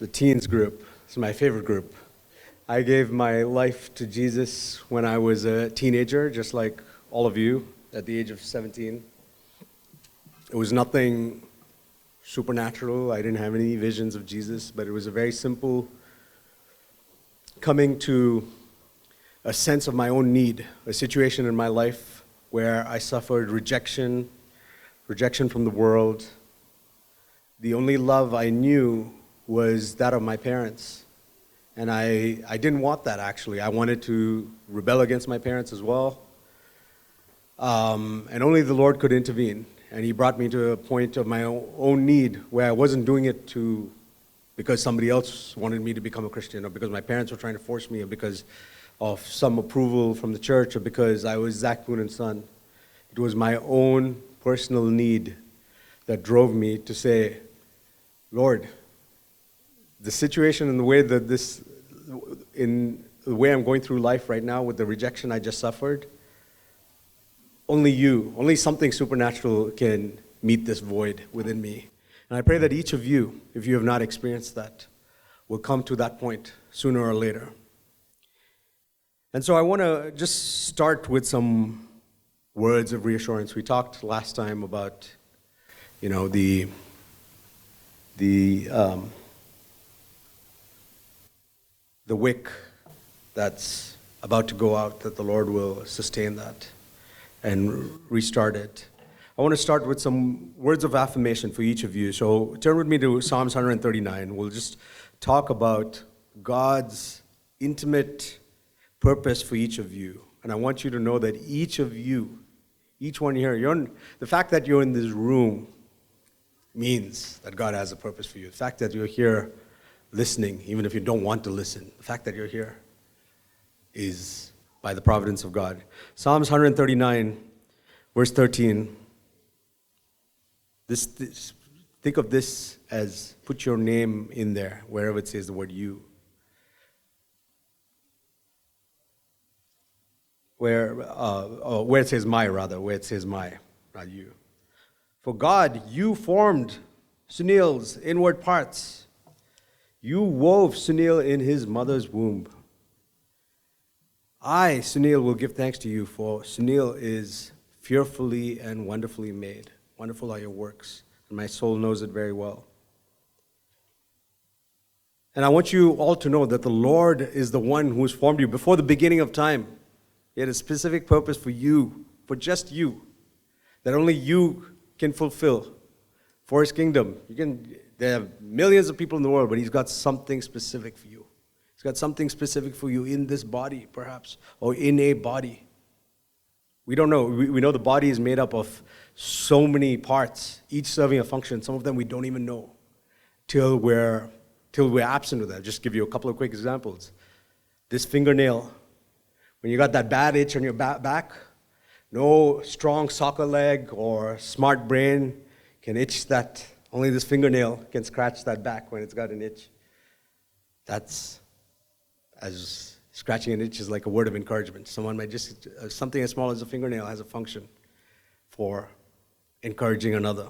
the teens group. It's my favorite group. I gave my life to Jesus when I was a teenager, just like all of you, at the age of 17. It was nothing supernatural. I didn't have any visions of Jesus, but it was a very simple coming to a sense of my own need, a situation in my life where I suffered rejection from the world. The only love I knew was that of my parents. And I didn't want that, actually. I wanted to rebel against my parents as well. And only the Lord could intervene. And He brought me to a point of my own need where I wasn't doing it because somebody else wanted me to become a Christian, or because my parents were trying to force me, or because of some approval from the church, or because I was Zach Poonen's son. It was my own personal need that drove me to say, Lord, the situation and the way that in the way I'm going through life right now with the rejection I just suffered, only something supernatural can meet this void within me. And I pray that each of you, if you have not experienced that, will come to that point sooner or later. And so I want to just start with some words of reassurance. We talked last time about, the wick that's about to go out, that the Lord will sustain that and restart it. I want to start with some words of affirmation for each of you. So turn with me to Psalms 139. We'll just talk about God's intimate purpose for each of you. And I want you to know that each of you, each one here, the fact that you're in this room means that God has a purpose for you. The fact that you're here listening, even if you don't want to listen, the fact that you're here is by the providence of God. Psalms 139, verse 13. Think of this as put your name in there, wherever it says the word you. Where it says my, not you. For God, you formed Sunil's inward parts. You wove Sunil in his mother's womb. I, Sunil, will give thanks to you, for Sunil is fearfully and wonderfully made. Wonderful are your works, and my soul knows it very well. And I want you all to know that the Lord is the one who has formed you before the beginning of time. He had a specific purpose for you, for just you, that only you can fulfill for His kingdom. There are millions of people in the world, but He's got something specific for you. He's got something specific for you in this body, perhaps, or in a body. We don't know. We know the body is made up of so many parts, each serving a function. Some of them we don't even know till we're absent of that. Just give you a couple of quick examples. This fingernail, when you got that bad itch on your back, no strong soccer leg or smart brain can itch that. Only this fingernail can scratch that back when it's got an itch. That's as scratching an itch is like a word of encouragement. Someone might just, something as small as a fingernail has a function for encouraging another.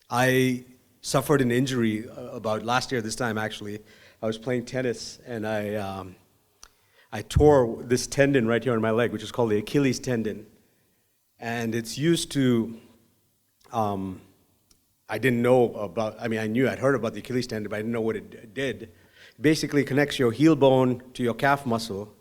I suffered an injury about last year this time, actually. I was playing tennis, and I tore this tendon right here on my leg, which is called the Achilles tendon. And it's used to, I didn't know about, I'd heard about the Achilles tendon, but I didn't know what it did. It basically connects your heel bone to your calf muscle.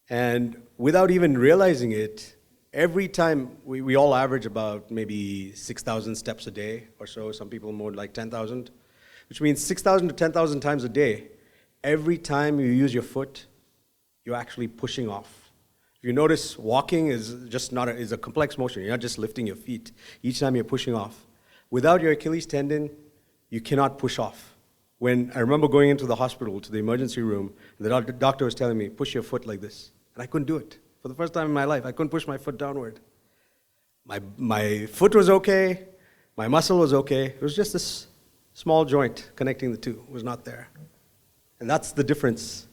And without even realizing it, every time, we all average about maybe 6,000 steps a day or so. Some people more like 10,000, which means 6,000 to 10,000 times a day. Every time you use your foot, you're actually pushing off. If you notice, walking is a complex motion. You're not just lifting your feet. Each time you're pushing off. Without your Achilles tendon, you cannot push off. When I remember going into the hospital, to the emergency room, the doctor was telling me, push your foot like this. And I couldn't do it. For the first time in my life, I couldn't push my foot downward. My foot was okay. My muscle was okay. It was just this small joint connecting the two. It was not there. And that's the difference.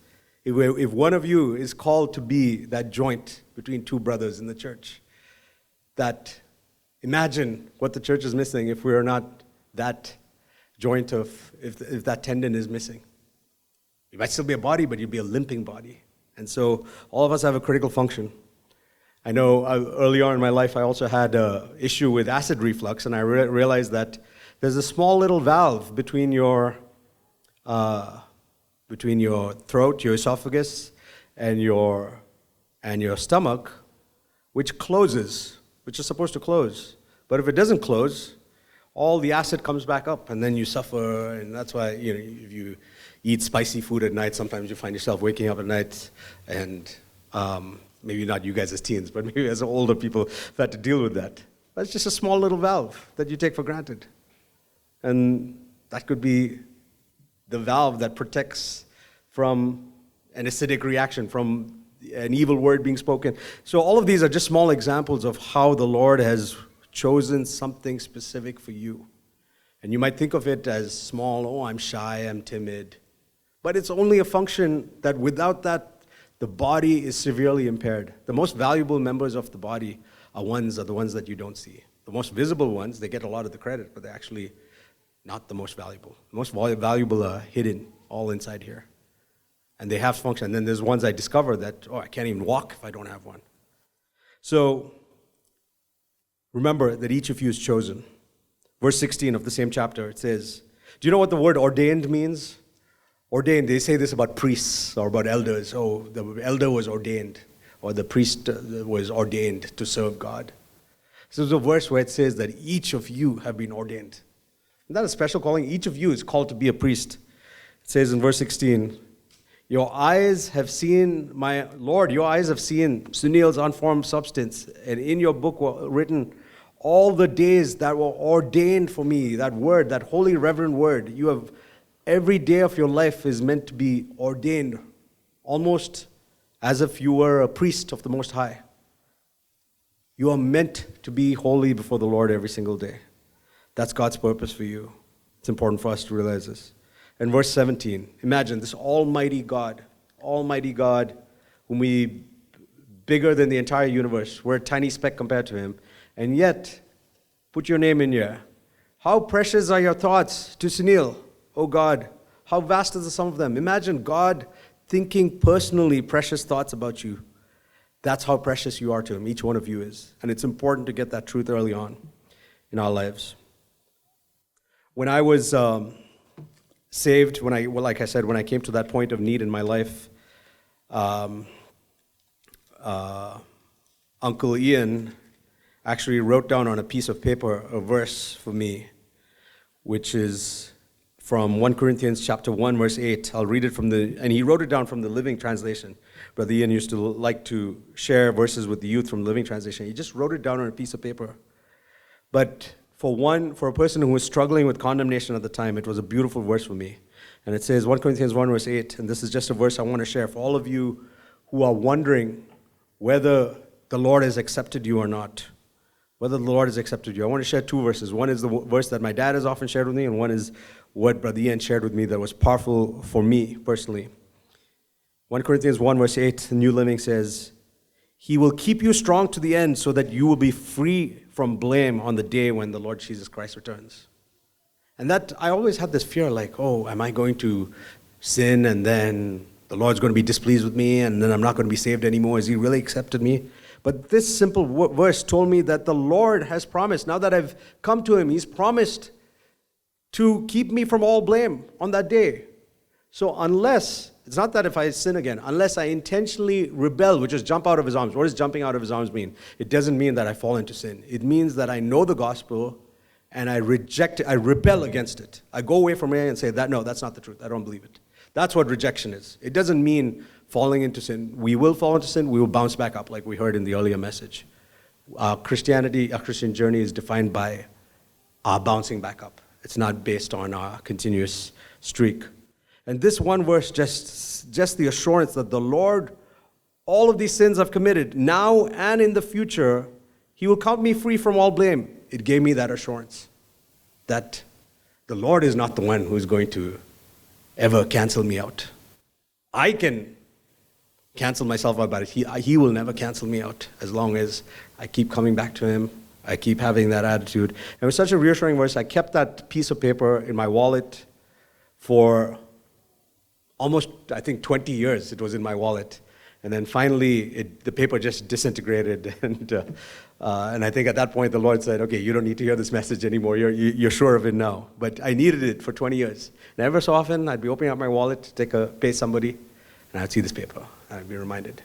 If one of you is called to be that joint between two brothers in the church, that imagine what the church is missing if we are not that joint if that tendon is missing. You might still be a body, but you'd be a limping body. And so all of us have a critical function. I know early on in my life, I also had an issue with acid reflux, and I realized that there's a small little valve between your throat, your esophagus, and your stomach, which closes, which is supposed to close. But if it doesn't close, all the acid comes back up, and then you suffer. And that's why, if you eat spicy food at night, sometimes you find yourself waking up at night, and maybe not you guys as teens, but maybe as older people have had to deal with that. But it's just a small little valve that you take for granted. And that could be the valve that protects from an acidic reaction, from an evil word being spoken. So all of these are just small examples of how the Lord has chosen something specific for you. And you might think of it as small, oh, I'm shy, I'm timid. But it's only a function that without that, the body is severely impaired. The most valuable members of the body are the ones that you don't see. The most visible ones, they get a lot of the credit, but they're actually not the most valuable. The most valuable are hidden, all inside here. And they have function. And then there's ones I discover that, I can't even walk if I don't have one. So remember that each of you is chosen. Verse 16 of the same chapter, it says, do you know what the word ordained means? Ordained, they say this about priests or about elders. Oh, the elder was ordained, or the priest was ordained to serve God. So there's a verse where it says that each of you have been ordained. Isn't that a special calling? Each of you is called to be a priest. It says in verse 16, your eyes have seen, my Lord, your eyes have seen Sunil's unformed substance, and in your book were written all the days that were ordained for me. That word, that holy reverend word, you have, every day of your life is meant to be ordained, almost as if you were a priest of the Most High. You are meant to be holy before the Lord every single day. That's God's purpose for you. It's important for us to realize this. And verse 17, imagine this almighty God, whom we, bigger than the entire universe, we're a tiny speck compared to him, and yet, put your name in here. How precious are your thoughts to Sunil, O God? How vast is the sum of them? Imagine God thinking personally precious thoughts about you. That's how precious you are to him, each one of you is. And it's important to get that truth early on in our lives. When I was saved, when I came to that point of need in my life, Uncle Ian actually wrote down on a piece of paper a verse for me, which is from 1 Corinthians chapter 1, verse 8. I'll read it and he wrote it down from the Living Translation. Brother Ian used to like to share verses with the youth from the Living Translation. He just wrote it down on a piece of paper. But for a person who was struggling with condemnation at the time, it was a beautiful verse for me. And it says, 1 Corinthians 1, verse 8, and this is just a verse I want to share for all of you who are wondering whether the Lord has accepted you or not. Whether the Lord has accepted you. I want to share two verses. One is the verse that my dad has often shared with me, and one is what Brother Ian shared with me that was powerful for me personally. 1 Corinthians 1, verse 8, the New Living says, he will keep you strong to the end so that you will be free from blame on the day when the Lord Jesus Christ returns. And that, I always had this fear like, am I going to sin and then the Lord's going to be displeased with me and then I'm not going to be saved anymore? Has he really accepted me? But this simple verse told me that the Lord has promised, now that I've come to him, he's promised to keep me from all blame on that day. So it's not that if I sin again, unless I intentionally rebel, which is jump out of his arms. What does jumping out of his arms mean? It doesn't mean that I fall into sin. It means that I know the gospel and I reject it, I rebel against it. I go away from it and say, no, that's not the truth. I don't believe it. That's what rejection is. It doesn't mean falling into sin. We will fall into sin. We will bounce back up like we heard in the earlier message. Our Christian journey is defined by our bouncing back up. It's not based on our continuous streak. And this one verse, just the assurance that the Lord, all of these sins I've committed, now and in the future, he will count me free from all blame. It gave me that assurance that the Lord is not the one who's going to ever cancel me out. I can cancel myself out, but he will never cancel me out as long as I keep coming back to him I keep having that attitude. And it was such a reassuring verse. I kept that piece of paper in my wallet for almost, I think, 20 years. It was in my wallet. And then finally, the paper just disintegrated. And I think at that point, the Lord said, okay, you don't need to hear this message anymore. You're sure of it now. But I needed it for 20 years. And ever so often, I'd be opening up my wallet to pay somebody, and I'd see this paper, and I'd be reminded.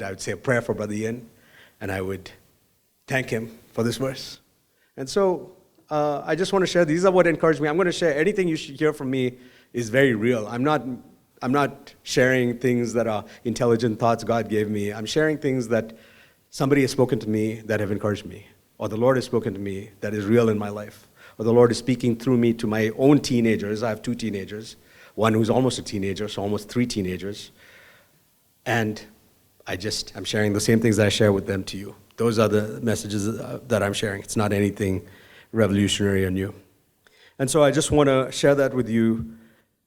I would say a prayer for Brother Ian, and I would thank him for this verse. And so I just want to share, these are what encouraged me. I'm going to share anything you should hear from me is very real. I'm not sharing things that are intelligent thoughts God gave me. I'm sharing things that somebody has spoken to me that have encouraged me, or the Lord has spoken to me that is real in my life, or the Lord is speaking through me to my own teenagers. I have 2 teenagers, one who's almost a teenager, so almost 3 teenagers. And I'm sharing the same things that I share with them to you. Those are the messages that I'm sharing. It's not anything revolutionary or new. And so I just want to share that with you.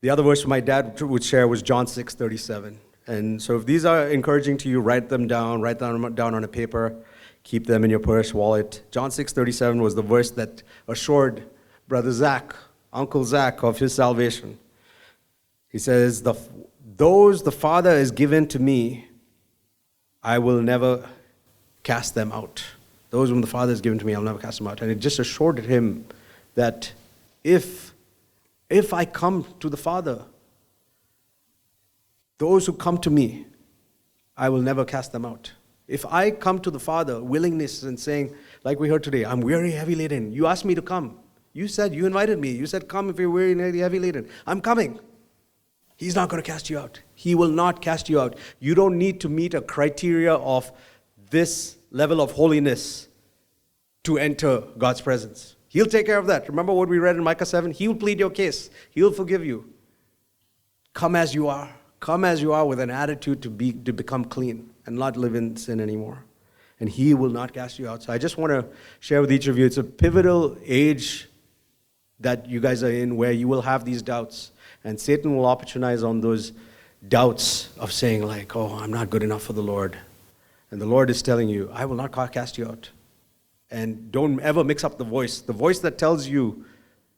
The other verse my dad would share was John 6:37. And so if these are encouraging to you, write them down on a paper, keep them in your purse, wallet. John 6:37 was the verse that assured Brother Zach, Uncle Zach, of his salvation. He says, those the Father has given to me, I will never cast them out. Those whom the Father has given to me, I'll never cast them out. And it just assured him that if I come to the Father, those who come to me, I will never cast them out. If I come to the Father, willingness and saying, like we heard today, I'm weary, heavy laden. You asked me to come. You invited me. You said, come if you're weary and heavy laden. I'm coming. He's not going to cast you out. He will not cast you out. You don't need to meet a criteria of this level of holiness to enter God's presence. He'll take care of that. Remember what we read in Micah 7? He'll plead your case. He'll forgive you. Come as you are. Come as you are with an attitude to become clean and not live in sin anymore. And He will not cast you out. So I just want to share with each of you, it's a pivotal age that you guys are in where you will have these doubts. And Satan will opportunize on those doubts of saying like, oh, I'm not good enough for the Lord. And the Lord is telling you, I will not cast you out. And don't ever mix up the voice. The voice that tells you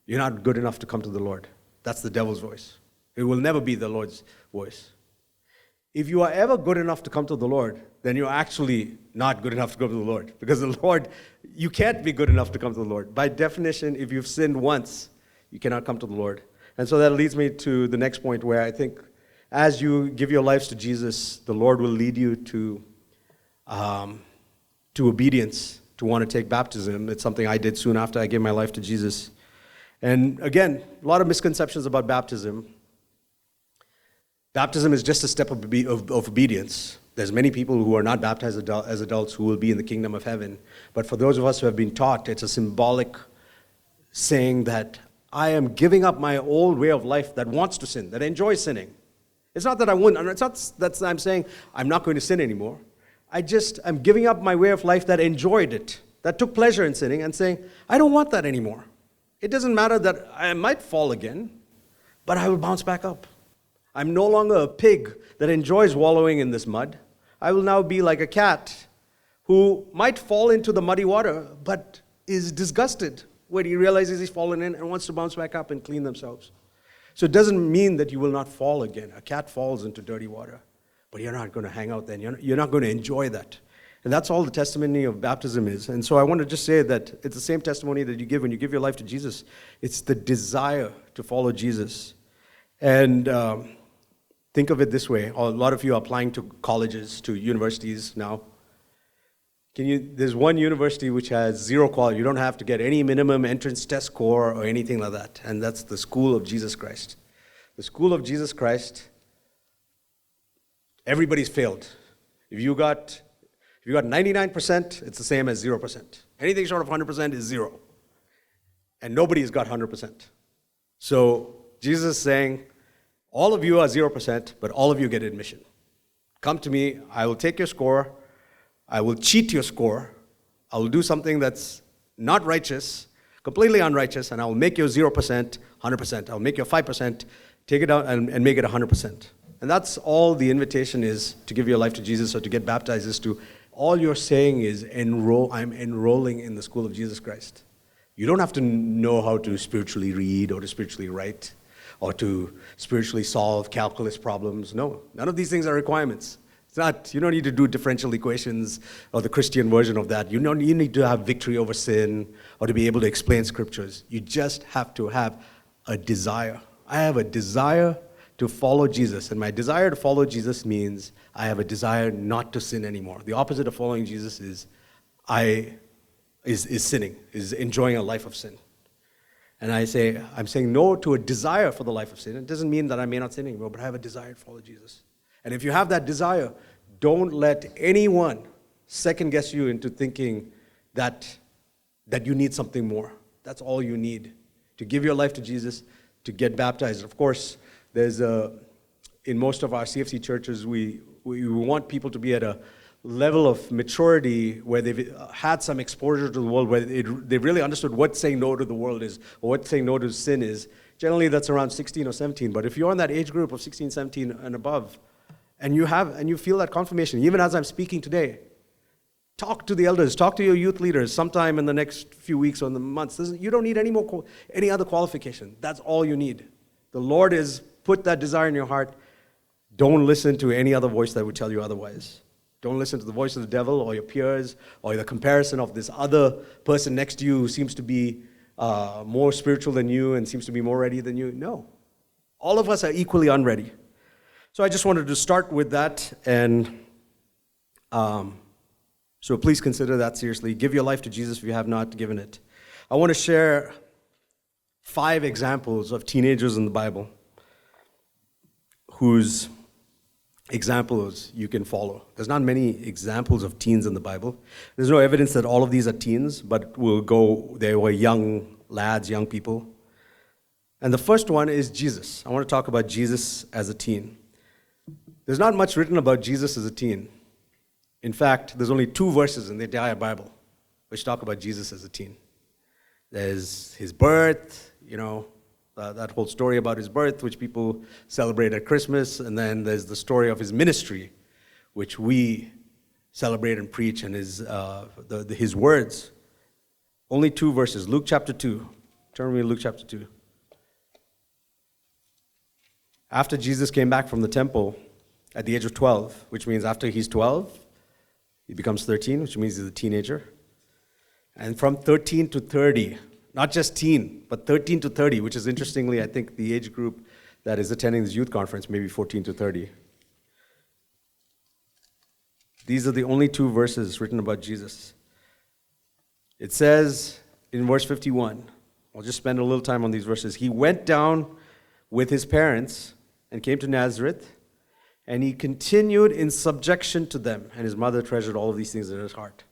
you're not good enough to come to the Lord. That's the devil's voice. It will never be the Lord's voice. If you are ever good enough to come to the Lord, then you're actually not good enough to come to the Lord. Because the Lord, you can't be good enough to come to the Lord. By definition, if you've sinned once, you cannot come to the Lord. And so that leads me to the next point where I think as you give your lives to Jesus, the Lord will lead you to obedience, to want to take baptism. It's something I did soon after I gave my life to Jesus. And again, a lot of misconceptions about baptism. Baptism is just a step of obedience. There's many people who are not baptized as adults who will be in the kingdom of heaven. But for those of us who have been taught, it's a symbolic saying that I am giving up my old way of life that wants to sin, that enjoys sinning. It's not that I wouldn't. It's not that I'm saying I'm not going to sin anymore. I'm giving up my way of life that enjoyed it, that took pleasure in sinning, and saying, I don't want that anymore. It doesn't matter that I might fall again, but I will bounce back up. I'm no longer a pig that enjoys wallowing in this mud. I will now be like a cat who might fall into the muddy water, but is disgusted when he realizes he's fallen in and wants to bounce back up and clean themselves. So it doesn't mean that you will not fall again. A cat falls into dirty water, but you're not going to hang out there. You're not going to enjoy that. And that's all the testimony of baptism is. And so I want to just say that it's the same testimony that you give when you give your life to Jesus. It's the desire to follow Jesus. And think of it this way. A lot of you are applying to colleges, to universities now. There's one university which has zero quality. You don't have to get any minimum entrance test score or anything like that. And that's the School of Jesus Christ. The School of Jesus Christ, everybody's failed. If you got 99%, it's the same as 0%. Anything short of 100% is 0. And nobody's got 100%. So Jesus is saying, all of you are 0%, but all of you get admission. Come to me, I will take your score, I will cheat your score, I will do something that's not righteous, completely unrighteous, and I will make your 0% 100%. I'll make your 5%, take it out and make it 100%. And that's all the invitation is to give your life to Jesus or to get baptized, is to all you're saying is, I'm enrolling in the school of Jesus Christ. You don't have to know how to spiritually read or to spiritually write or to spiritually solve calculus problems. No, none of these things are requirements. It's not, you don't need to do differential equations or the Christian version of that. You need to have victory over sin or to be able to explain scriptures. You just have to have a desire. I have a desire to follow Jesus, and my desire to follow Jesus means I have a desire not to sin anymore. The opposite of following Jesus is sinning, is enjoying a life of sin. And I'm saying no to a desire for the life of sin. It doesn't mean that I may not sin anymore, but I have a desire to follow Jesus. And if you have that desire, don't let anyone second guess you into thinking that you need something more. That's all you need to give your life to Jesus, to get baptized. Of course, in most of our CFC churches, we want people to be at a level of maturity where they've had some exposure to the world, where they've really understood what saying no to the world is, or what saying no to sin is. Generally, that's around 16 or 17. But if you're in that age group of 16, 17 and above, and you feel that confirmation, even as I'm speaking today, talk to the elders, talk to your youth leaders sometime in the next few weeks or in the months. You don't need any other qualification. That's all you need. The Lord has put that desire in your heart. Don't listen to any other voice that would tell you otherwise. Don't listen to the voice of the devil or your peers or the comparison of this other person next to you who seems to be more spiritual than you and seems to be more ready than you. No. All of us are equally unready. So I just wanted to start with that, and so please consider that seriously. Give your life to Jesus if you have not given it. I want to share 5 examples of teenagers in the Bible whose examples you can follow. There's not many examples of teens in the Bible. There's no evidence that all of these are teens, but they were young lads, young people. And the first one is Jesus. I want to talk about Jesus as a teen. There's not much written about Jesus as a teen. In fact, there's only 2 verses in the entire Bible which talk about Jesus as a teen. There's his birth, that whole story about his birth, which people celebrate at Christmas, and then there's the story of his ministry, which we celebrate and preach, and his words. Only 2 verses. Luke chapter 2. Turn with me to Luke chapter 2. After Jesus came back from the temple at the age of 12, which means after he's 12, he becomes 13, which means he's a teenager. And from 13 to 30, not just teen, but 13 to 30, which is interestingly, I think, the age group that is attending this youth conference, maybe 14 to 30. These are the only 2 verses written about Jesus. It says in verse 51, I'll just spend a little time on these verses. He went down with his parents and came to Nazareth, and he continued in subjection to them, and his mother treasured all of these things in his heart.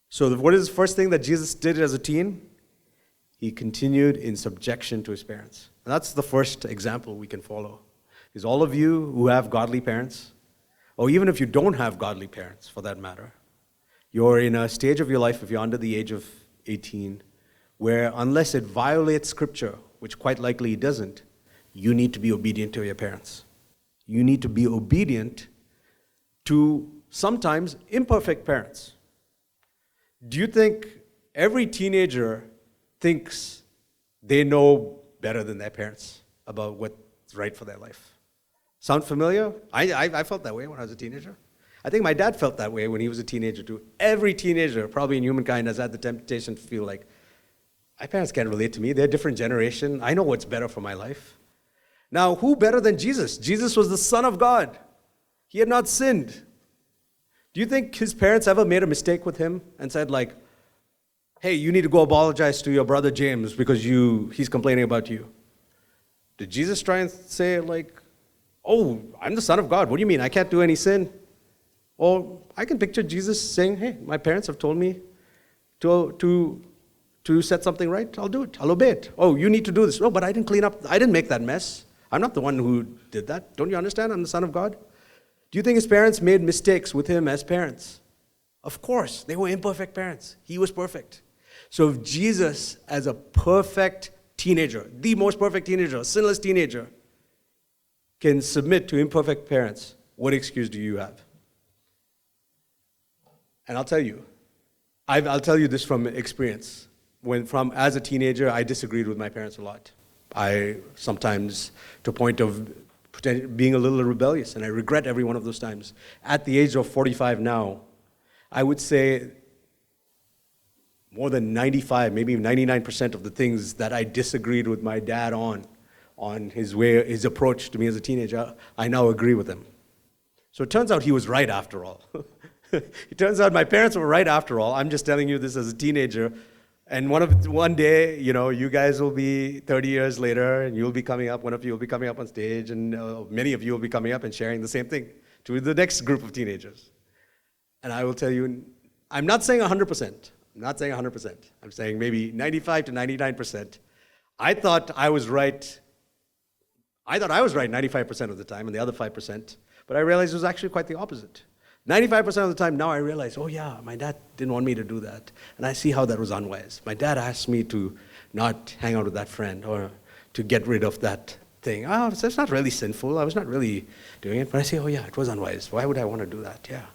So what is the first thing that Jesus did as a teen? He continued in subjection to his parents. And that's the first example we can follow. Is all of you who have godly parents, or even if you don't have godly parents for that matter, you're in a stage of your life, if you're under the age of 18, where unless it violates Scripture, which quite likely it doesn't, you need to be obedient to your parents. You need to be obedient to sometimes imperfect parents. Do you think every teenager thinks they know better than their parents about what's right for their life? Sound familiar? I felt that way when I was a teenager. I think my dad felt that way when he was a teenager too. Every teenager, probably in humankind, has had the temptation to feel like, my parents can't relate to me. They're a different generation. I know what's better for my life. Now, who better than Jesus? Jesus was the Son of God. He had not sinned. Do you think his parents ever made a mistake with him and said like, hey, you need to go apologize to your brother James because he's complaining about you? Did Jesus try and say like, oh, I'm the Son of God. What do you mean? I can't do any sin? Or I can picture Jesus saying, hey, my parents have told me to set something right. I'll do it. I'll obey it. Oh, you need to do this. Oh, but I didn't clean up. I didn't make that mess. I'm not the one who did that. Don't you understand? I'm the Son of God. Do you think his parents made mistakes with him as parents? Of course. They were imperfect parents. He was perfect. So if Jesus, as a perfect teenager, the most perfect teenager, a sinless teenager, can submit to imperfect parents, what excuse do you have? And I'll tell you, I'll tell you this from experience. As a teenager, I disagreed with my parents a lot. I sometimes, to a point of being a little rebellious, and I regret every one of those times. At the age of 45 now, I would say more than 95, maybe 99% of the things that I disagreed with my dad on his approach to me as a teenager, I now agree with him. So it turns out he was right after all. It turns out my parents were right after all. I'm just telling you this as a teenager. And one day, you guys will be 30 years later, and you'll be coming up, one of you will be coming up on stage, and many of you will be coming up and sharing the same thing to the next group of teenagers. And I will tell you, I'm not saying 100%. I'm not saying 100%. I'm saying maybe 95 to 99%. I thought I was right 95% of the time, and the other 5%, but I realized it was actually quite the opposite. 95% of the time now I realize, oh yeah, my dad didn't want me to do that. And I see how that was unwise. My dad asked me to not hang out with that friend or to get rid of that thing. Oh, so it's not really sinful. I was not really doing it. But I say, oh yeah, it was unwise. Why would I want to do that? Yeah.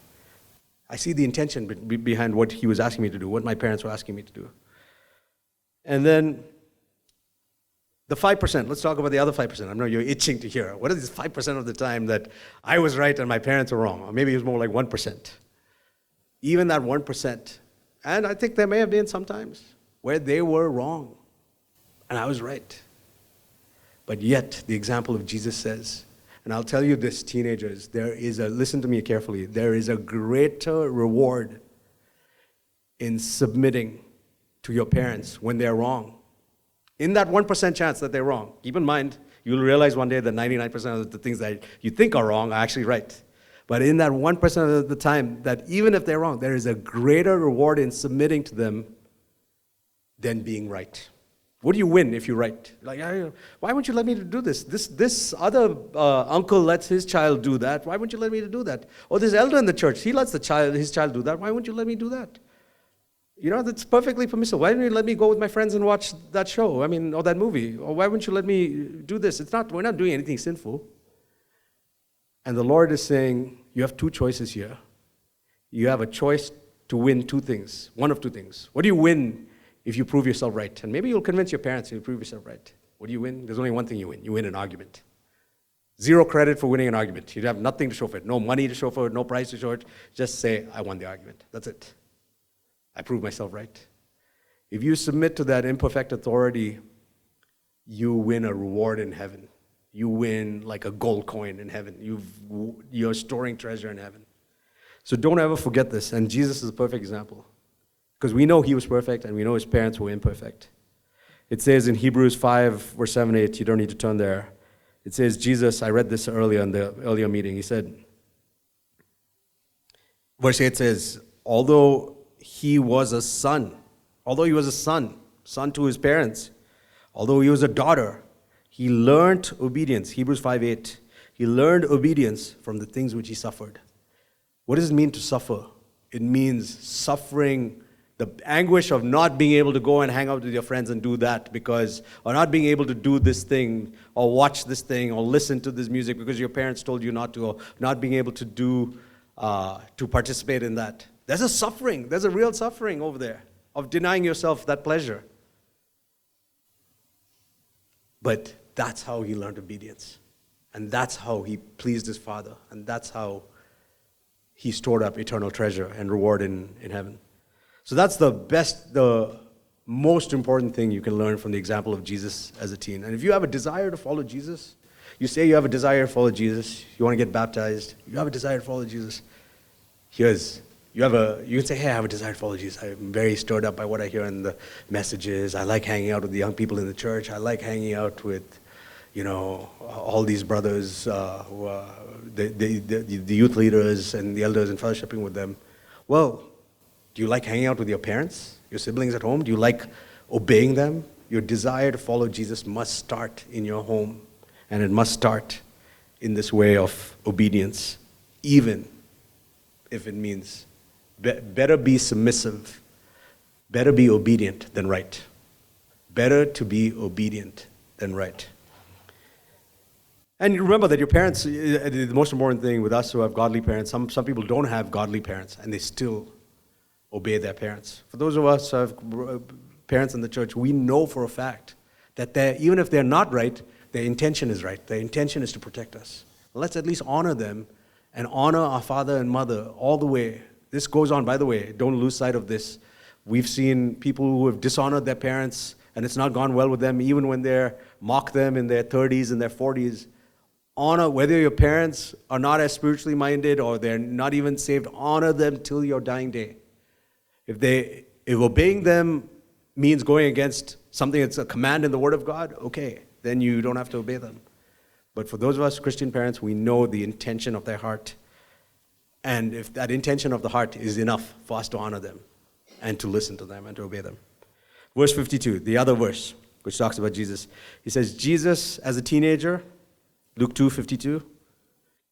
I see the intention behind what he was asking me to do, what my parents were asking me to do. And then the 5%, let's talk about the other 5%. I know you're itching to hear. What is this 5% of the time that I was right and my parents were wrong? Or maybe it was more like 1%. Even that 1%, and I think there may have been some times where they were wrong and I was right. But yet, the example of Jesus says, and I'll tell you this, teenagers, listen to me carefully, there is a greater reward in submitting to your parents when they're wrong. In that 1% chance that they're wrong, keep in mind, you'll realize one day that 99% of the things that you think are wrong are actually right. But in that 1% of the time, that even if they're wrong, there is a greater reward in submitting to them than being right. What do you win if you're right? Like, why won't you let me do this? This other uncle lets his child do that. Why won't you let me do that? Or this elder in the church, he lets his child do that. Why won't you let me do that? That's perfectly permissible. Why don't you let me go with my friends and watch that show? Or that movie? Or why wouldn't you let me do this? We're not doing anything sinful. And the Lord is saying, you have two choices here. You have a choice to win two things. One of two things. What do you win if you prove yourself right? And maybe you'll convince your parents if you prove yourself right. What do you win? There's only one thing you win. You win an argument. Zero credit for winning an argument. You have nothing to show for it. No money to show for it. No prize to show it. Just say, I won the argument. That's it. I proved myself right. If you submit to that imperfect authority, you win a reward in heaven. You win like a gold coin in heaven. You're storing treasure in heaven. So don't ever forget this. And Jesus is a perfect example. Because we know he was perfect and we know his parents were imperfect. It says in Hebrews 5, verse 7, 8, you don't need to turn there. It says, Jesus, I read this earlier in the earlier meeting. He said, verse 8 says, although he was a son to his parents, although he was a daughter, he learned obedience. Hebrews 5:8. He learned obedience from the things which he suffered. What does it mean to suffer? It means suffering the anguish of not being able to go and hang out with your friends and do that or not being able to do this thing or watch this thing or listen to this music because your parents told you not to, or not being able to to participate in that. There's a suffering. There's a real suffering over there of denying yourself that pleasure. But that's how he learned obedience. And that's how he pleased his Father. And that's how he stored up eternal treasure and reward in heaven. So that's the most important thing you can learn from the example of Jesus as a teen. And if you have a desire to follow Jesus, you say you have a desire to follow Jesus, you want to get baptized, you have a desire to follow Jesus, you can say, hey, I have a desire to follow Jesus. I'm very stirred up by what I hear in the messages. I like hanging out with the young people in the church. I like hanging out with, all these brothers who are the youth leaders and the elders and fellowshipping with them. Well, do you like hanging out with your parents, your siblings at home? Do you like obeying them? Your desire to follow Jesus must start in your home, and it must start in this way of obedience, even if it means better be submissive, better be obedient than right. Better to be obedient than right. And remember that your parents, the most important thing with us who have godly parents, some people don't have godly parents, and they still obey their parents. For those of us who have parents in the church, we know for a fact that even if they're not right, their intention is right. Their intention is to protect us. Let's at least honor them and honor our father and mother all the way. This goes on, by the way, don't lose sight of this. We've seen people who have dishonored their parents and it's not gone well with them, even when they mock them in their 30s and their 40s. Honor, whether your parents are not as spiritually minded or they're not even saved, honor them till your dying day. If obeying them means going against something that's a command in the Word of God, okay, then you don't have to obey them. But for those of us Christian parents, we know the intention of their heart. And if that intention of the heart is enough for us to honor them and to listen to them and to obey them. Verse 52, the other verse, which talks about Jesus. He says, Jesus, as a teenager, Luke 2:52,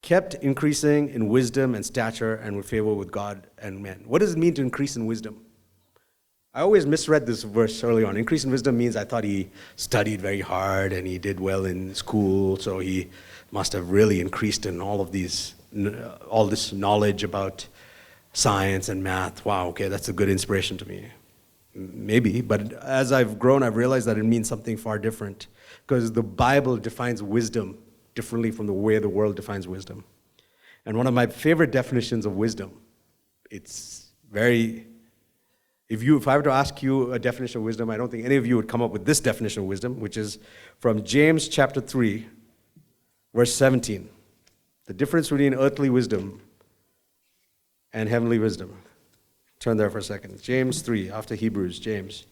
kept increasing in wisdom and stature and with favor with God and men. What does it mean to increase in wisdom? I always misread this verse early on. Increase in wisdom means I thought he studied very hard and he did well in school, so he must have really increased in all this knowledge about science and math. Wow, okay, that's a good inspiration to me. Maybe, but as I've grown, I've realized that it means something far different, because the Bible defines wisdom differently from the way the world defines wisdom. And one of my favorite definitions of wisdom, it's very... If I were to ask you a definition of wisdom, I don't think any of you would come up with this definition of wisdom, which is from James chapter 3, verse 17. The difference between earthly wisdom and heavenly wisdom. Turn there for a second. James 3, after Hebrews, James.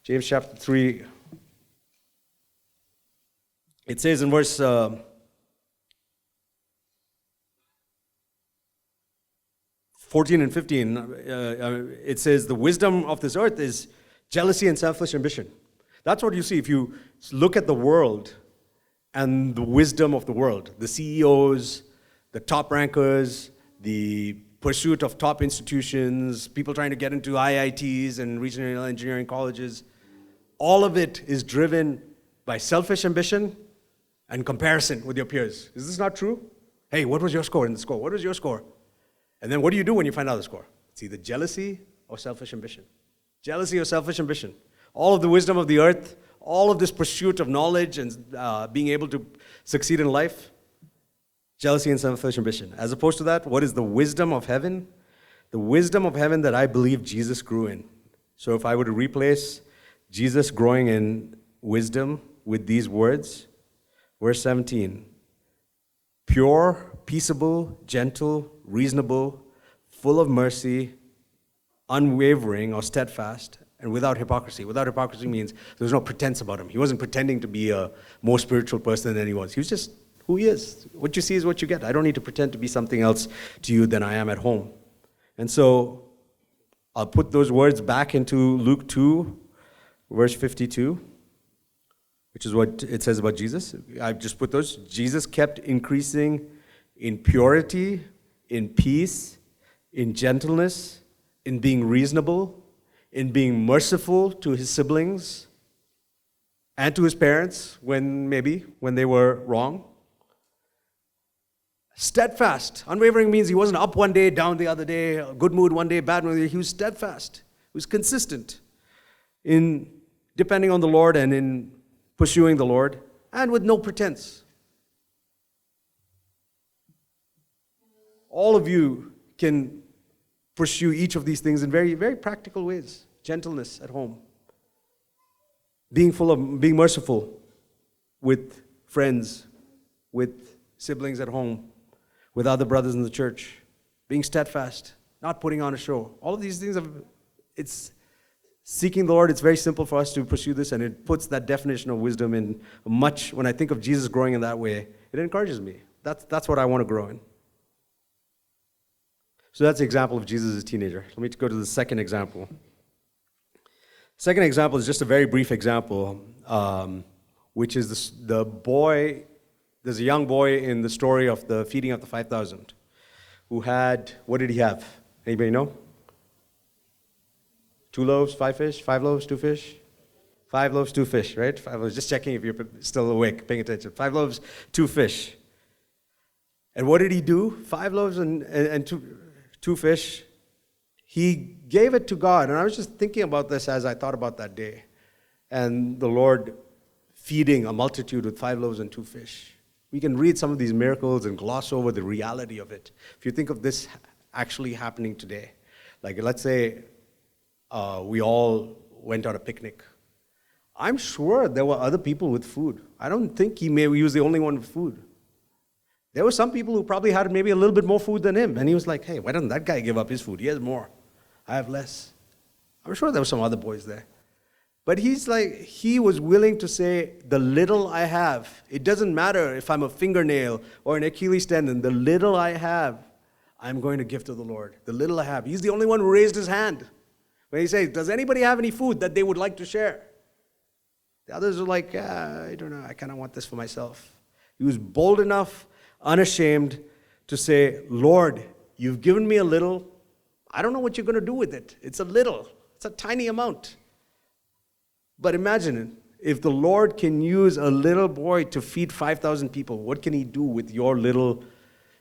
James chapter 3. It says in verse 14 and 15, it says, the wisdom of this earth is jealousy and selfish ambition. That's what you see if you look at the world and the wisdom of the world. The CEOs, the top rankers, the pursuit of top institutions, people trying to get into IITs and regional engineering colleges. All of it is driven by selfish ambition and comparison with your peers. Is this not true? Hey, what was your score in the score? What was your score? And then what do you do when you find out the score? It's either jealousy or selfish ambition. Jealousy or selfish ambition. All of the wisdom of the earth, all of this pursuit of knowledge and being able to succeed in life, jealousy and selfish ambition. As opposed to that, what is the wisdom of heaven? The wisdom of heaven that I believe Jesus grew in. So if I were to replace Jesus growing in wisdom with these words, verse 17, pure, peaceable, gentle, reasonable, full of mercy, unwavering or steadfast, and without hypocrisy. Without hypocrisy means there's no pretense about him. He wasn't pretending to be a more spiritual person than he was. He was just who he is. What you see is what you get. I don't need to pretend to be something else to you than I am at home. And so I'll put those words back into Luke 2, verse 52, which is what it says about Jesus. I've just put those. Jesus kept increasing in purity, in peace, in gentleness, in being reasonable, in being merciful to his siblings and to his parents when they were wrong. Steadfast. Unwavering means he wasn't up one day, down the other day, good mood one day, bad mood. He was steadfast. He was consistent in depending on the Lord and in pursuing the Lord, and with no pretense. All of you can pursue each of these things in very, very practical ways. Gentleness at home. Being merciful with friends, with siblings at home, with other brothers in the church. Being steadfast, not putting on a show. All of these things, it's seeking the Lord. It's very simple for us to pursue this, and it puts that definition of wisdom in much. When I think of Jesus growing in that way, it encourages me. That's what I want to grow in. So that's the example of Jesus as a teenager. Let me go to the second example. Second example is just a very brief example, which is the boy. There's a young boy in the story of the feeding of the 5,000 who had, what did he have? Anybody know? 2 loaves, 5 fish? 5 loaves, 2 fish? 5 loaves, 2 fish, right? I was just checking if you're still awake, paying attention. 5 loaves, 2 fish. And what did he do? 5 loaves and 2 fish. He gave it to God. And I was just thinking about this as I thought about that day. And the Lord feeding a multitude with 5 loaves and 2 fish. We can read some of these miracles and gloss over the reality of it. If you think of this actually happening today, like let's say we all went on a picnic. I'm sure there were other people with food. I don't think he was the only one with food. There were some people who probably had maybe a little bit more food than him. And he was like, hey, why doesn't that guy give up his food? He has more. I have less. I'm sure there were some other boys there. But he was willing to say, the little I have, it doesn't matter if I'm a fingernail or an Achilles tendon, the little I have, I'm going to give to the Lord. The little I have. He's the only one who raised his hand. When he says, does anybody have any food that they would like to share? The others are like, I don't know, I kind of want this for myself. He was bold enough, unashamed, to say, Lord, you've given me a little. I don't know what you're going to do with it. It's a little. It's a tiny amount. But imagine if the Lord can use a little boy to feed 5,000 people, what can he do with your little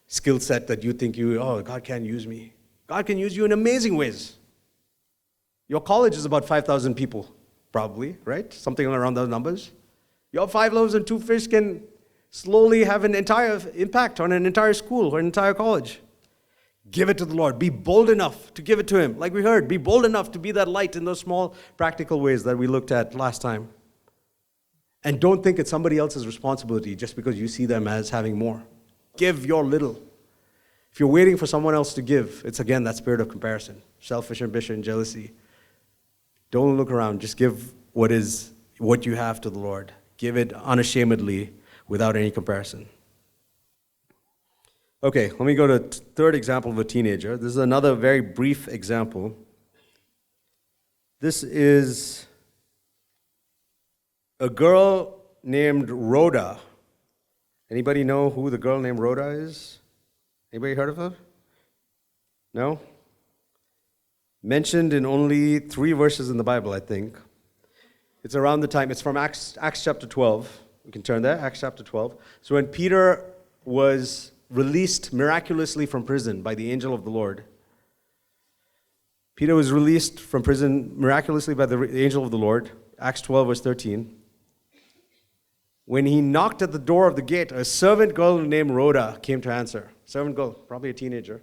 skill set that you think God can't use me? God can use you in amazing ways. Your college is about 5,000 people. Probably, right? Something around those numbers. Your 5 loaves and 2 fish can slowly have an entire impact on an entire school or an entire college. Give it to the Lord. Be bold enough to give it to Him. Like we heard, be bold enough to be that light in those small practical ways that we looked at last time. And don't think it's somebody else's responsibility just because you see them as having more. Give your little. If you're waiting for someone else to give, it's again that spirit of comparison, selfish ambition, jealousy. Don't look around. Just give what you have to the Lord. Give it unashamedly without any comparison. Okay, let me go to third example of a teenager. This is another very brief example. This is a girl named Rhoda. Anybody know who the girl named Rhoda is? Anybody heard of her? No? Mentioned in only 3 verses in the Bible, I think. It's around the time, it's from Acts chapter 12. We can turn there, Acts chapter 12. So when Peter was released miraculously from prison by the angel of the Lord, Peter was released from prison miraculously by the angel of the Lord, Acts 12, verse 13. When he knocked at the door of the gate, a servant girl named Rhoda came to answer. Servant girl, probably a teenager.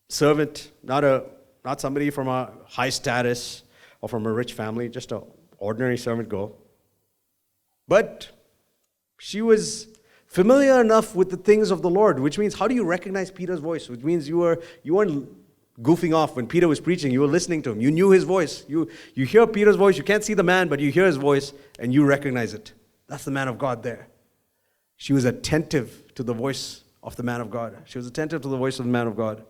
Servant, not somebody from a high status or from a rich family, just an ordinary servant girl. But she was familiar enough with the things of the Lord, which means, how do you recognize Peter's voice? Which means you weren't goofing off when Peter was preaching. You were listening to him. You knew his voice. You hear Peter's voice. You can't see the man, but you hear his voice, and you recognize it. That's the man of God there. She was attentive to the voice of the man of God. She was attentive to the voice of the man of God.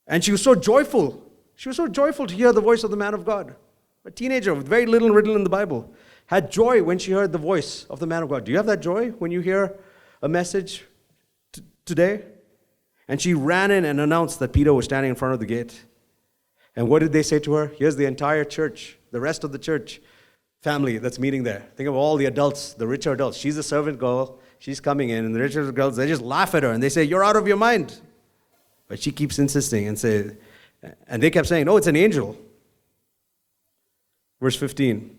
And she was so joyful. She was so joyful to hear the voice of the man of God. A teenager with very little written in the Bible had joy when she heard the voice of the man of God. Do you have that joy when you hear a message today? And she ran in and announced that Peter was standing in front of the gate. And what did they say to her? Here's the entire church, the rest of the church family that's meeting there. Think of all the adults, the richer adults. She's a servant girl. She's coming in, and the richer girls, they just laugh at her and they say, you're out of your mind. But she keeps insisting and they kept saying, no, it's an angel. Verse 15.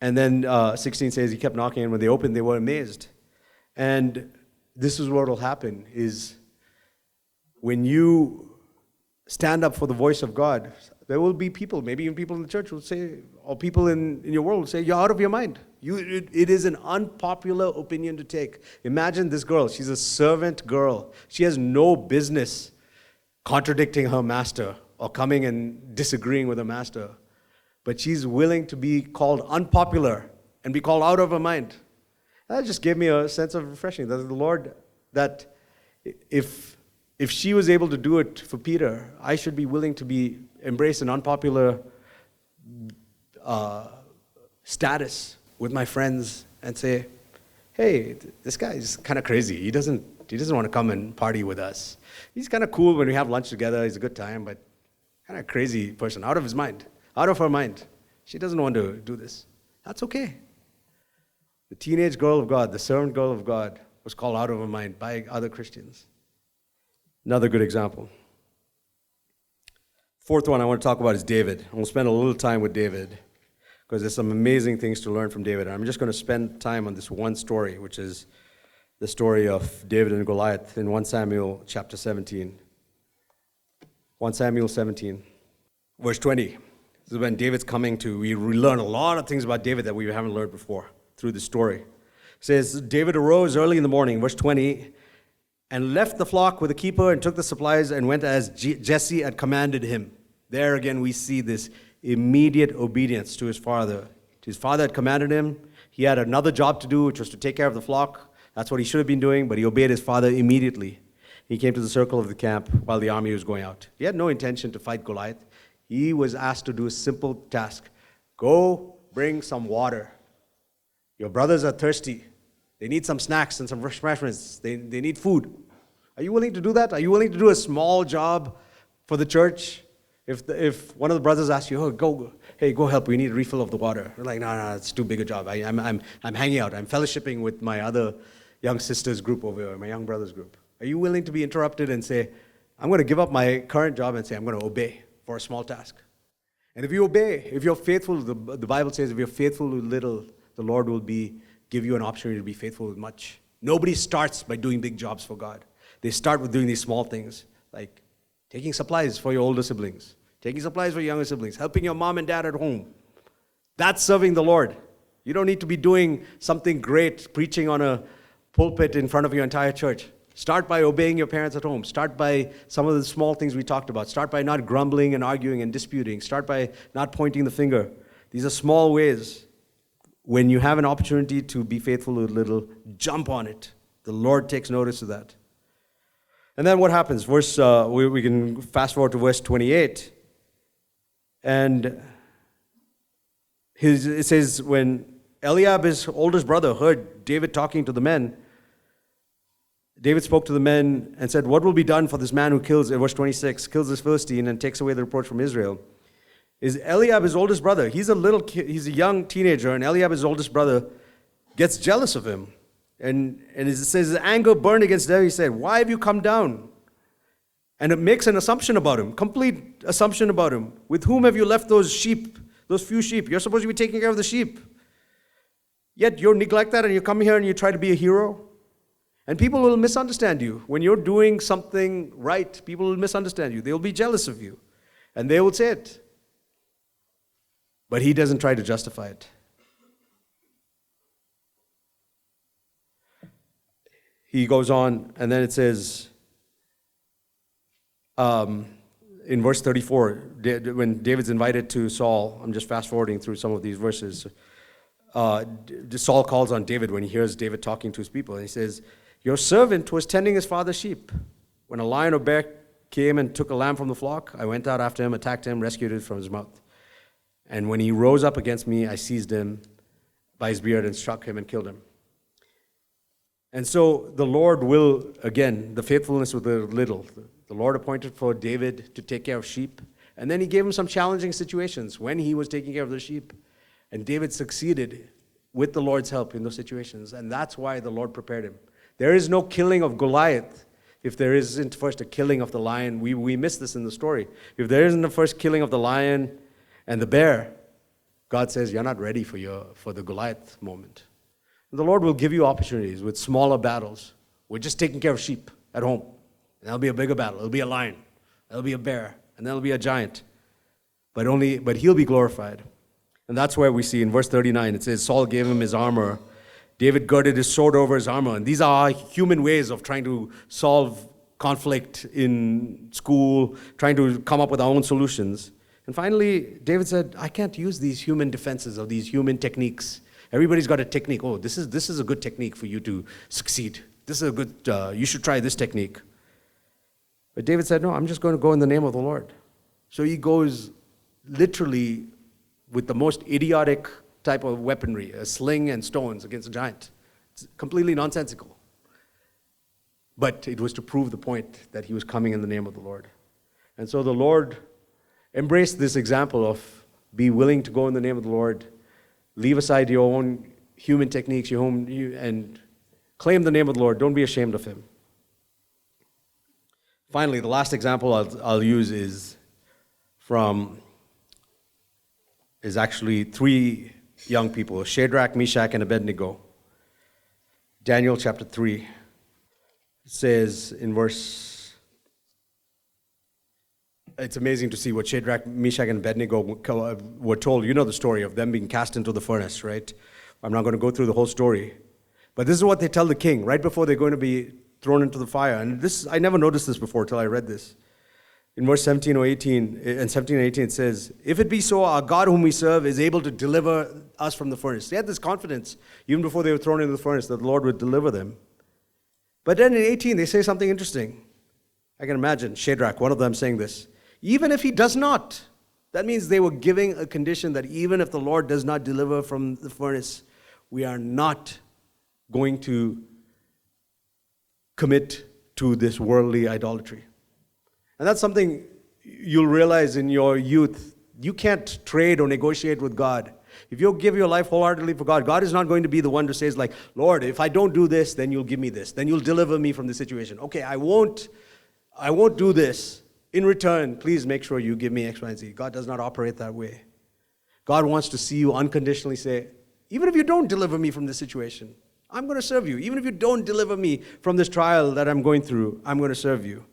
And then 16 says he kept knocking, and when they opened, they were amazed. And this is what will happen, is when you stand up for the voice of God, there will be people, maybe even people in the church will say, or people in your world will say, you're out of your mind. It is an unpopular opinion to take. Imagine this girl. She's a servant girl. She has no business contradicting her master or coming and disagreeing with her master. But she's willing to be called unpopular and be called out of her mind. That just gave me a sense of refreshing. That the Lord, that if she was able to do it for Peter, I should be willing to embrace an unpopular status with my friends and say, hey, this guy is kind of crazy. He doesn't want to come and party with us. He's kind of cool when we have lunch together. He's a good time, but kind of crazy person, out of his mind, out of her mind. She doesn't want to do this. That's okay. The teenage girl of God, the servant girl of God, was called out of her mind by other Christians. Another good example. Fourth one I want to talk about is David. And we'll spend a little time with David because there's some amazing things to learn from David. And I'm just going to spend time on this one story, which is the story of David and Goliath in 1 Samuel chapter 17. 1 Samuel 17, verse 20. This is when David's coming to, we learn a lot of things about David that we haven't learned before through the story. It says, David arose early in the morning, verse 20, and left the flock with the keeper and took the supplies and went as Jesse had commanded him. There again we see this immediate obedience to his father. His father had commanded him. He had another job to do, which was to take care of the flock. That's what he should have been doing, but he obeyed his father immediately. He came to the circle of the camp while the army was going out. He had no intention to fight Goliath. He was asked to do a simple task. Go bring some water. Your brothers are thirsty. They need some snacks and some refreshments. They need food. Are you willing to do that? Are you willing to do a small job for the church? If one of the brothers asks you, go help, we need a refill of the water. You're like, no, it's too big a job. I'm hanging out. I'm fellowshipping with my other young sisters group over here, my young brothers group. Are you willing to be interrupted and say, I'm going to give up my current job and say, I'm going to obey for a small task? And if you obey, if you're faithful, the Bible says, if you're faithful with little, the Lord will give you an opportunity to be faithful with much. Nobody starts by doing big jobs for God. They start with doing these small things, like taking supplies for your older siblings, taking supplies for your younger siblings, helping your mom and dad at home. That's serving the Lord. You don't need to be doing something great, preaching on a pulpit in front of your entire church. Start by obeying your parents at home. Start by some of the small things we talked about. Start by not grumbling and arguing and disputing. Start by not pointing the finger. These are small ways. When you have an opportunity to be faithful with little, jump on it. The Lord takes notice of that. And then what happens? We can fast forward to verse 28. And it says, when Eliab, his oldest brother, heard David talking to the men, David spoke to the men and said, what will be done for this man who kills, in verse 26, kills this Philistine and takes away the reproach from Israel? Is Eliab his oldest brother? He's a young teenager, and Eliab, his oldest brother, gets jealous of him. And it says, his anger burned against David. He said, why have you come down? And it makes an assumption about him, complete assumption about him. With whom have you left those sheep, those few sheep? You're supposed to be taking care of the sheep. Yet you neglect that and you come here and you try to be a hero. And people will misunderstand you. When you're doing something right, people will misunderstand you. They'll be jealous of you. And they will say it. But he doesn't try to justify it. He goes on, and then it says, in verse 34, when David's invited to Saul, I'm just fast forwarding through some of these verses, Saul calls on David when he hears David talking to his people. And he says, your servant was tending his father's sheep. When a lion or bear came and took a lamb from the flock, I went out after him, attacked him, rescued it from his mouth. And when he rose up against me, I seized him by his beard and struck him and killed him. And so the Lord will, again, the faithfulness with the little. The Lord appointed for David to take care of sheep. And then he gave him some challenging situations when he was taking care of the sheep. And David succeeded with the Lord's help in those situations. And that's why the Lord prepared him. There is no killing of Goliath if there isn't first a killing of the lion. We miss this in the story. If there isn't the first killing of the lion and the bear, God says you're not ready for the Goliath moment. And the Lord will give you opportunities with smaller battles. We're just taking care of sheep at home. And that'll be a bigger battle. It'll be a lion. There'll be a bear. And there'll be a giant. But he'll be glorified. And that's where we see in verse 39, it says, Saul gave him his armor. David girded his sword over his armor. And these are human ways of trying to solve conflict in school, trying to come up with our own solutions. And finally, David said, I can't use these human defenses or these human techniques. Everybody's got a technique. Oh, this is a good technique for you to succeed. This is a good, you should try this technique. But David said, no, I'm just going to go in the name of the Lord. So he goes literally with the most idiotic type of weaponry, a sling and stones against a giant. It's completely nonsensical. But it was to prove the point that he was coming in the name of the Lord. And so the Lord embraced this example of be willing to go in the name of the Lord, leave aside your own human techniques, and claim the name of the Lord. Don't be ashamed of him. Finally, the last example I'll use is actually three young people, Shadrach, Meshach, and Abednego. Daniel chapter 3 says in verse, it's amazing to see what Shadrach, Meshach, and Abednego were told. You know the story of them being cast into the furnace, right? I'm not going to go through the whole story. But this is what they tell the king right before they're going to be thrown into the fire. And this, I never noticed this before till I read this. In verse 17 or 18, and 17 and 18, it says, if it be so, our God whom we serve is able to deliver us from the furnace. They had this confidence, even before they were thrown into the furnace, that the Lord would deliver them. But then in 18, they say something interesting. I can imagine Shadrach, one of them, saying this. Even if he does not, that means they were giving a condition that even if the Lord does not deliver from the furnace, we are not going to commit to this worldly idolatry. And that's something you'll realize in your youth. You can't trade or negotiate with God. If you give your life wholeheartedly for God, God is not going to be the one to say, like, Lord, if I don't do this, then you'll give me this. Then you'll deliver me from the situation. Okay, I won't do this. In return, please make sure you give me X, Y, and Z. God does not operate that way. God wants to see you unconditionally say, even if you don't deliver me from this situation, I'm going to serve you. Even if you don't deliver me from this trial that I'm going through, I'm going to serve you.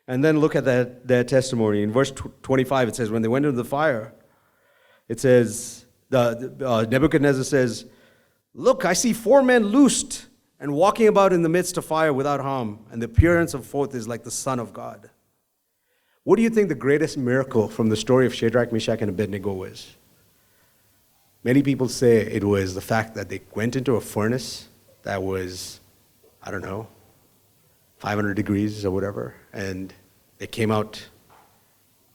And then look at their testimony. In verse 25, it says, when they went into the fire, it says, Nebuchadnezzar says, look, I see 4 men loosed and walking about in the midst of fire without harm, and the appearance of fourth is like the Son of God. What do you think the greatest miracle from the story of Shadrach, Meshach, and Abednego was? Many people say it was the fact that they went into a furnace that was, 500 degrees or whatever, and they came out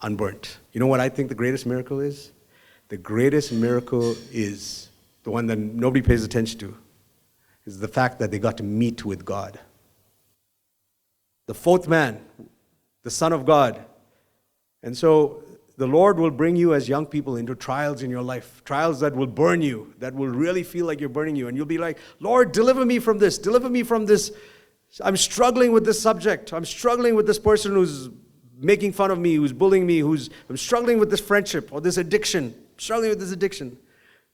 unburnt. You know what I think the greatest miracle is? The greatest miracle is the one that nobody pays attention to, is the fact that they got to meet with God. The fourth man, the Son of God. And so the Lord will bring you as young people into trials in your life, trials that will burn you, that will really feel like you're burning you. And you'll be like, Lord, deliver me from this, deliver me from this. I'm struggling with this subject. I'm struggling with this person who's making fun of me, who's bullying me, I'm struggling with this friendship or this addiction. I'm struggling with this addiction.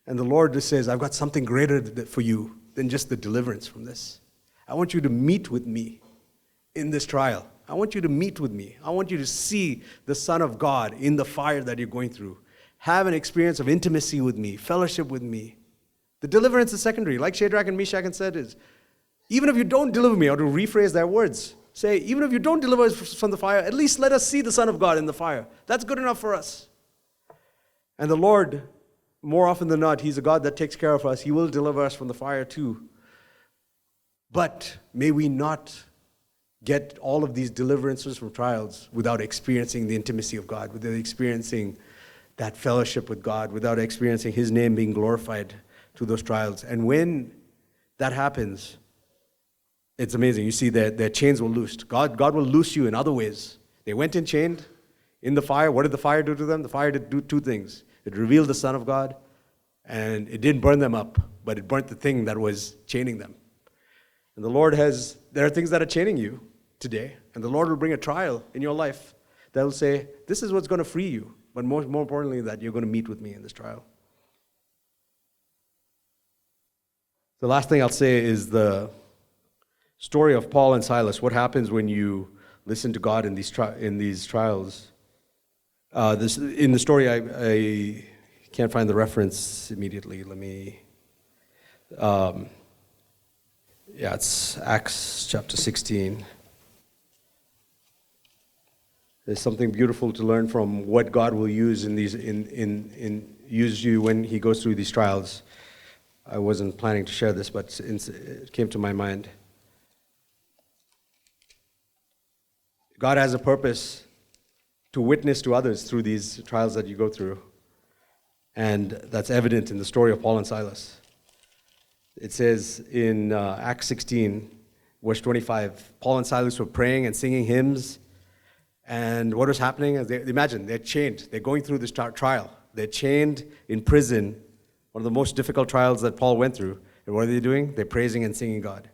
And the Lord just says, I've got something greater for you than just the deliverance from this. I want you to meet with me in this trial. I want you to meet with me. I want you to see the Son of God in the fire that you're going through. Have an experience of intimacy with me, fellowship with me. The deliverance is secondary. Like Shadrach and Meshach said is, even if you don't deliver me, or to rephrase their words, say, even if you don't deliver us from the fire, at least let us see the Son of God in the fire. That's good enough for us. And the Lord, more often than not, He's a God that takes care of us. He will deliver us from the fire too. But may we not get all of these deliverances from trials without experiencing the intimacy of God, without experiencing that fellowship with God, without experiencing His name being glorified through those trials. And when that happens, it's amazing. You see their chains were loosed. God will loose you in other ways. They went in chained in the fire. What did the fire do to them? The fire did do 2 things. It revealed the Son of God, and it didn't burn them up, but it burnt the thing that was chaining them. And the Lord there are things that are chaining you today, and the Lord will bring a trial in your life that will say, this is what's going to free you, but more importantly, that you're going to meet with me in this trial. The last thing I'll say is the story of Paul and Silas. What happens when you listen to God in these trials? In the story, I can't find the reference immediately. Let me. It's Acts chapter 16. There's something beautiful to learn from what God will use use you when He goes through these trials. I wasn't planning to share this, but it came to my mind. God has a purpose to witness to others through these trials that you go through. And that's evident in the story of Paul and Silas. It says in Acts 16, verse 25, Paul and Silas were praying and singing hymns. And what was happening? Imagine, they're chained. They're going through this trial. They're chained in prison, one of the most difficult trials that Paul went through. And what are they doing? They're praising and singing God.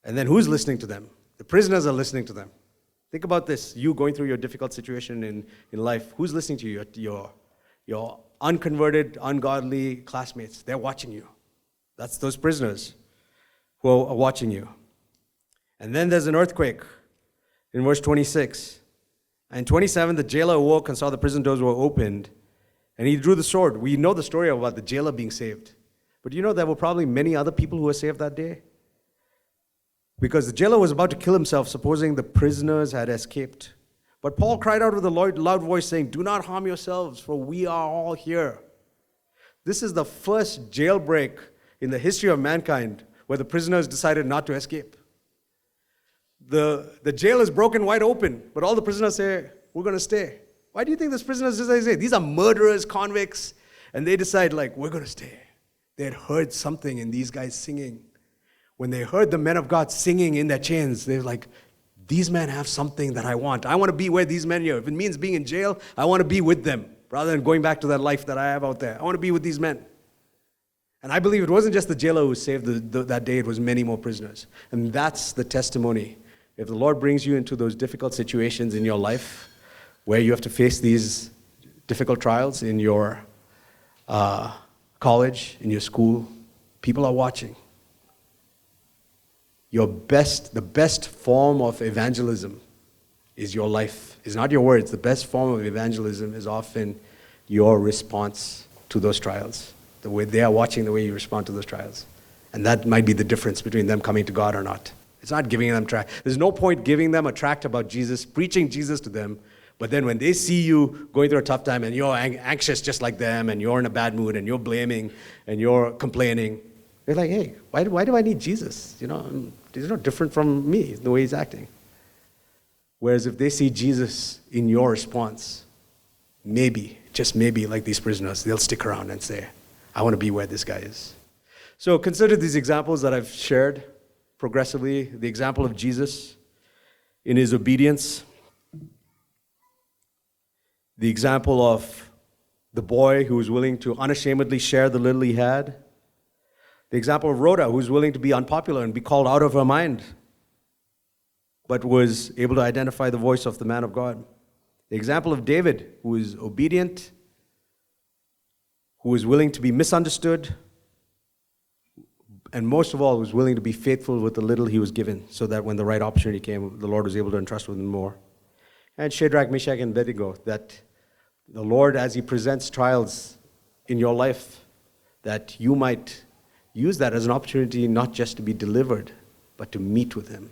And then who's listening to them? The prisoners are listening to them. Think about this, you going through your difficult situation in life. Who's listening to you? Your unconverted, ungodly classmates. They're watching you. That's those prisoners who are watching you. And then there's an earthquake in verse 26. And 27, the jailer awoke and saw the prison doors were opened, and he drew the sword. We know the story about the jailer being saved. But you know there were probably many other people who were saved that day? Because the jailer was about to kill himself, supposing the prisoners had escaped. But Paul cried out with a loud voice, saying, "Do not harm yourselves, for we are all here." This is the first jailbreak in the history of mankind where the prisoners decided not to escape. The jail is broken wide open, but all the prisoners say, "We're going to stay." Why do you think these prisoners say? These are murderers, convicts, and they decide, we're going to stay. They had heard something in these guys singing. When they heard the men of God singing in their chains, they were like, these men have something that I want. I want to be where these men are. If it means being in jail, I want to be with them rather than going back to that life that I have out there. I want to be with these men. And I believe it wasn't just the jailer who was saved that day, it was many more prisoners. And that's the testimony. If the Lord brings you into those difficult situations in your life where you have to face these difficult trials in your college, in your school, people are watching. The best form of evangelism is your life. It's not your words. The best form of evangelism is often your response to those trials. The way they are watching, the way you respond to those trials. And that might be the difference between them coming to God or not. It's not giving them tract. There's no point giving them a tract about Jesus, preaching Jesus to them, but then when they see you going through a tough time and you're anxious just like them and you're in a bad mood and you're blaming and you're complaining, they're like, hey, why do I need Jesus? He's not different from me, the way he's acting. Whereas if they see Jesus in your response, maybe, just maybe, like these prisoners, they'll stick around and say, I want to be where this guy is. So consider these examples that I've shared progressively. The example of Jesus in his obedience. The example of the boy who was willing to unashamedly share the little he had. The example of Rhoda, who's willing to be unpopular and be called out of her mind, but was able to identify the voice of the man of God. The example of David, who is obedient, who was willing to be misunderstood, and most of all, was willing to be faithful with the little he was given, so that when the right opportunity came, the Lord was able to entrust with him more. And Shadrach, Meshach, and Abednego, that the Lord, as he presents trials in your life, that you might use that as an opportunity not just to be delivered, but to meet with him.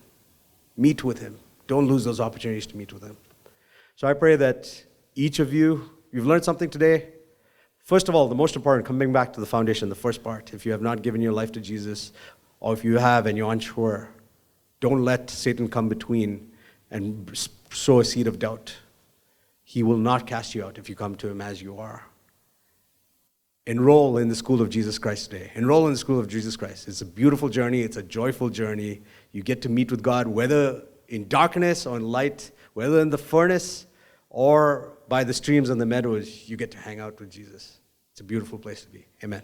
Meet with him. Don't lose those opportunities to meet with him. So I pray that each of you, you've learned something today. First of all, the most important, coming back to the foundation, the first part, if you have not given your life to Jesus, or if you have and you're unsure, don't let Satan come between and sow a seed of doubt. He will not cast you out if you come to him as you are. Enroll in the school of Jesus Christ today. Enroll in the school of Jesus Christ. It's a beautiful journey. It's a joyful journey. You get to meet with God, whether in darkness or in light, whether in the furnace or by the streams and the meadows, you get to hang out with Jesus. It's a beautiful place to be. Amen.